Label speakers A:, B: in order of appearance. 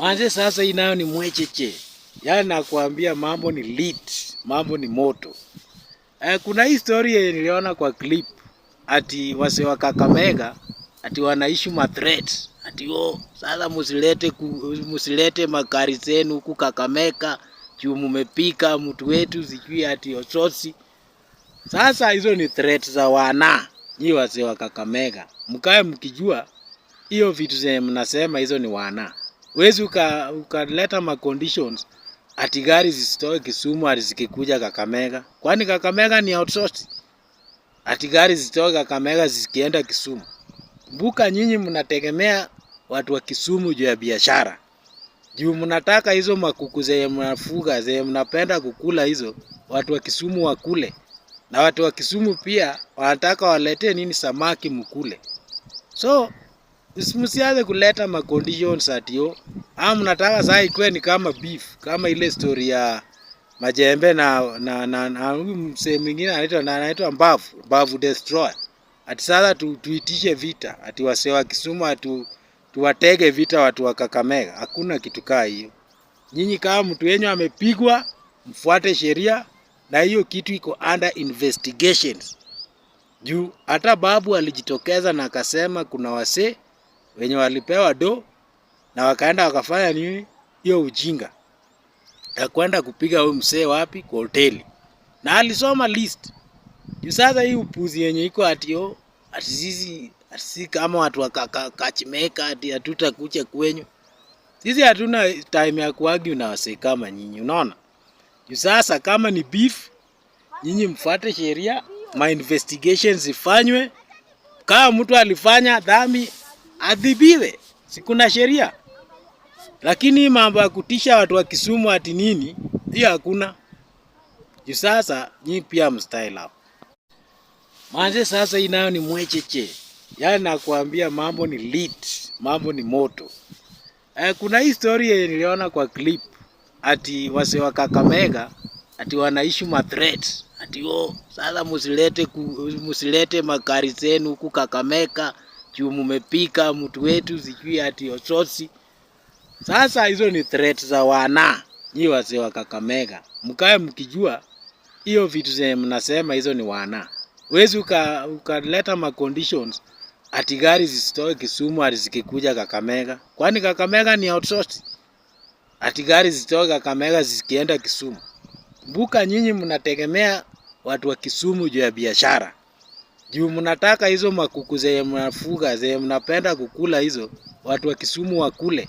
A: Manze sasa hii nayo ni mwecheche. Yaani nakwambia mambo ni lit, mambo ni moto. Kuna hii story yenye niliona kwa clip ati wase wa Kakamega ati wanaishi ma threats. Ati sasa musilete magari zenu huku Kakamega juu mmepika mtu wetu sijui ati ososi. Sasa hizo ni threats za wana. Nyi wase wa Kakamega. Mkae mkijua hiyo vitu zenye mnasema hizo ni wana. Wezi ukaleta ma conditions ati gari zisitoke Kisumu ati zikikuja Kakamega. Kwani Kakamega ni outsourced? Ati gari zisitoke Kakamega zikienda Kisumu. Mbuka nyinyi mnategemea watu wa Kisumu juu ya biashara. Juu mnataka hizo makuku zenye mnafuga, zenye mnapenda kukula hizo, watu wa Kisumu wakule. Na watu wa Kisumu pia wanataka walete nini samaki mkule. So msianze kuleta ma conditions ati mnataka saa ikuwe ni kama beef, kama ile story ya Majembe na msee mwingine anaitwa Mbavu Destroyer. Ati sasa tuitishe vita, ati wase wa Kisumu tuwatege vita watu wa Kakamega. Hakuna kitu kaa hiyo. Nyinyi kama mtu wenyu amepigwa, mfuate sheria na hiyo kitu iko under investigations. Juu hata babu alijitokeza na akasema kuna wase wenye walipewa na wakaenda wakafanya nini hiyo ujinga ya kwenda kupiga huyo msee wapi kwa hoteli, na alisoma list. Juu sasa hii upuzi yenye iko ati sisi kama watu wa Kachimeka ati hatutakuja kwenyu. Sisi hatuna time ya kuargue na wase kama nyinyi, unaona? Juu sasa kama ni beef, nyinyi mfuate sheria, ma investigations ifanywe. Kama mtu alifanya dhambi adhibiwe, si kuna sheria. Lakini mambo ya kutisha watu wa Kisumu ati nini, hiyo hakuna. Juu sasa nyinyi pia mstyle hapo. Manze sasa hii nayo ni mwecheche. Yaani nakwambia mambo ni lit, mambo ni moto. Kuna hii story yenye niliona kwa clip ati wase wa Kakamega ati wanaishi ma threats. Ati sasa musilete magari zenu huku Kakamega juu mmepika mtu wetu sijui ati ososi. Sasa hizo ni threats za wana. Nyi wase wa Kakamega. Mkae mkijua hiyo vitu zenye mnasema hizo ni wana. Wezi ukaleta ma conditions ati gari zisitoke Kisumu ati zikikuja Kakamega. Kwani Kakamega ni outsourced? Ati gari zisitoke Kakamega zikienda Kisumu. Mbuka nyinyi mnategemea watu wa Kisumu juu ya biashara. Juu mnataka hizo makuku zenye mnafuga, zenye mnapenda kukula hizo, watu wa Kisumu wakule.